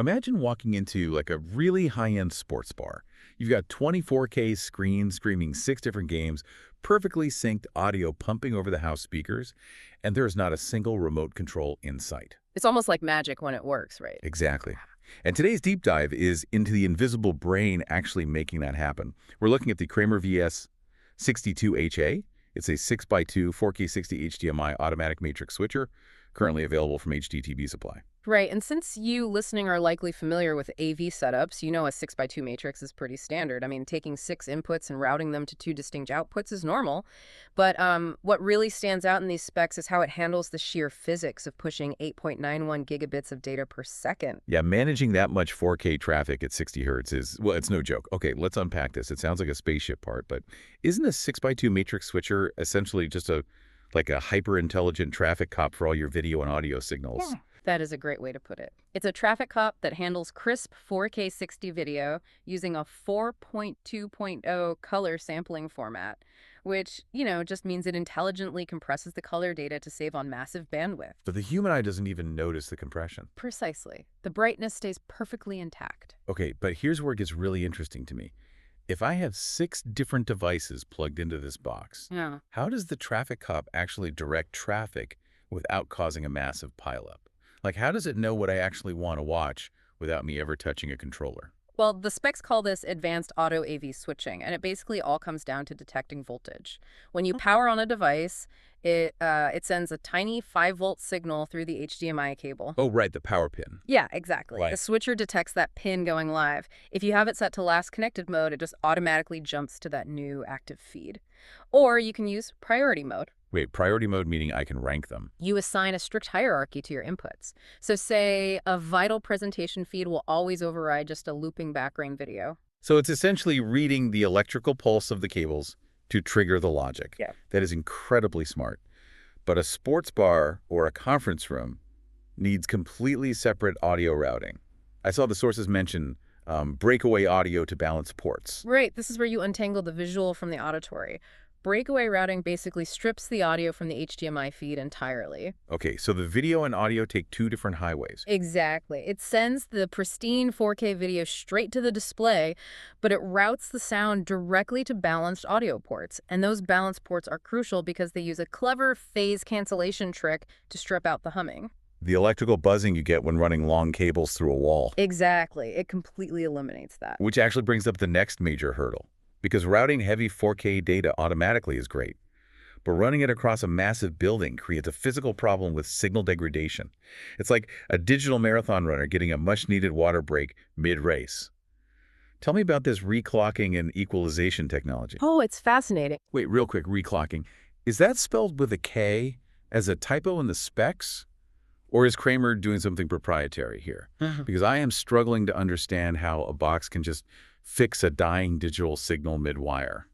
Imagine walking into like a really high-end sports bar. You've got 24K screens screaming 6 different games, perfectly synced audio pumping over the house speakers, and there's not a single remote control in sight. It's almost like magic when it works, right? Exactly. And today's deep dive is into the invisible brain actually making that happen. We're looking at the Kramer VS-62HA. It's a 6x2 4K 60 HDMI automatic matrix switcher, currently available from HDTVSupply. Right, and since you listening are likely familiar with AV setups, you know a 6x2 matrix is pretty standard. I mean, taking 6 inputs and routing them to 2 distinct outputs is normal. But what really stands out in these specs is how it handles the sheer physics of pushing 8.91 gigabits of data per second. Yeah, managing that much 4K traffic at 60 hertz is, well, it's no joke. Okay, let's unpack this. It sounds like a spaceship part, but isn't a 6x2 matrix switcher essentially just like a hyper-intelligent traffic cop for all your video and audio signals? Yeah. That is a great way to put it. It's a traffic cop that handles crisp 4K 60 video using a 4.2.0 color sampling format, which, just means it intelligently compresses the color data to save on massive bandwidth. But the human eye doesn't even notice the compression. Precisely. The brightness stays perfectly intact. Okay, but here's where it gets really interesting to me. If I have 6 different devices plugged into this box, Yeah. how does the traffic cop actually direct traffic without causing a massive pileup? Like, how does it know what I actually want to watch without me ever touching a controller? Well, the specs call this advanced auto AV switching, and it basically all comes down to detecting voltage. When you power on a device, it sends a tiny 5-volt signal through the HDMI cable. Oh, right, the power pin. Yeah, exactly. Right. The switcher detects that pin going live. If you have it set to last connected mode, it just automatically jumps to that new active feed. Or you can use priority mode. Wait, priority mode meaning I can rank them. You assign a strict hierarchy to your inputs. So say a vital presentation feed will always override just a looping background video. So it's essentially reading the electrical pulse of the cables to trigger the logic. Yeah. That is incredibly smart. But a sports bar or a conference room needs completely separate audio routing. I saw the sources mention breakaway audio to balance ports. Right, this is where you untangle the visual from the auditory. Breakaway routing basically strips the audio from the HDMI feed entirely. Okay, so the video and audio take 2 different highways. Exactly. It sends the pristine 4K video straight to the display, but it routes the sound directly to balanced audio ports. And those balanced ports are crucial because they use a clever phase cancellation trick to strip out the humming. The electrical buzzing you get when running long cables through a wall. Exactly. It completely eliminates that. Which actually brings up the next major hurdle. Because routing heavy 4K data automatically is great. But running it across a massive building creates a physical problem with signal degradation. It's like a digital marathon runner getting a much-needed water break mid-race. Tell me about this reclocking and equalization technology. Oh, it's fascinating. Wait, real quick, reclocking. Is that spelled with a K as a typo in the specs? Or is Kramer doing something proprietary here? Because I am struggling to understand how a box can just fix a dying digital signal mid-wire.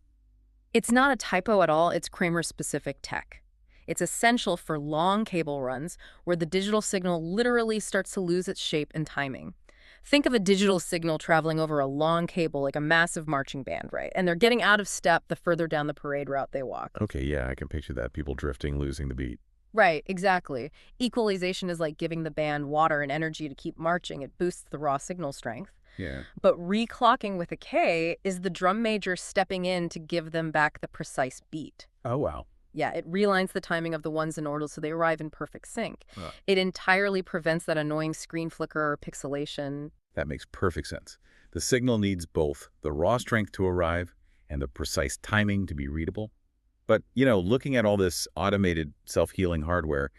It's not a typo at all, it's Kramer-specific tech. It's essential for long cable runs where the digital signal literally starts to lose its shape and timing. Think of a digital signal traveling over a long cable like a massive marching band, right? And they're getting out of step the further down the parade route they walk. Okay, yeah, I can picture that. People drifting, losing the beat. Right, exactly. Equalization is like giving the band water and energy to keep marching. It boosts the raw signal strength. Yeah. But reclocking with a K is the drum major stepping in to give them back the precise beat. Oh, wow. Yeah, it realigns the timing of the ones and orders so they arrive in perfect sync. Huh. It entirely prevents that annoying screen flicker or pixelation. That makes perfect sense. The signal needs both the raw strength to arrive and the precise timing to be readable. But, looking at all this automated self-healing hardware,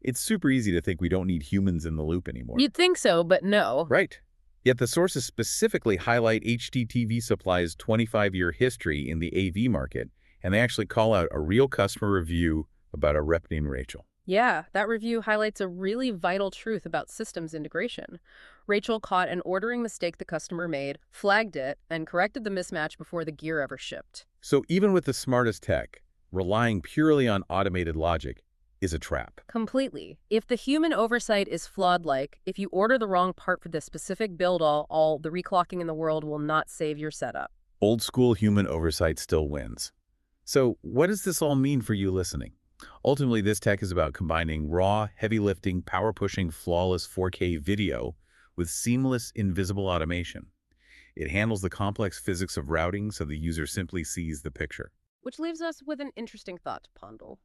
it's super easy to think we don't need humans in the loop anymore. You'd think so, but no. Right. Yet the sources specifically highlight HDTVSupply's 25-year history in the AV market, and they actually call out a real customer review about a rep named Rachel. Yeah, that review highlights a really vital truth about systems integration. Rachel caught an ordering mistake the customer made, flagged it, and corrected the mismatch before the gear ever shipped. So even with the smartest tech, relying purely on automated logic is a trap. Completely. If the human oversight is flawed, like if you order the wrong part for the specific build, all the reclocking in the world will not save your setup. Old school human oversight still wins. So what does this all mean for you listening? Ultimately, this tech is about combining raw, heavy-lifting, power-pushing, flawless 4K video with seamless, invisible automation. It handles the complex physics of routing so the user simply sees the picture. Which leaves us with an interesting thought to ponder.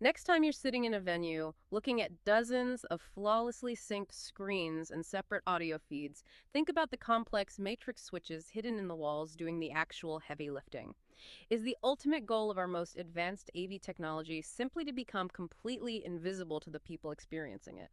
Next time you're sitting in a venue, looking at dozens of flawlessly synced screens and separate audio feeds, think about the complex matrix switches hidden in the walls doing the actual heavy lifting. Is the ultimate goal of our most advanced AV technology simply to become completely invisible to the people experiencing it?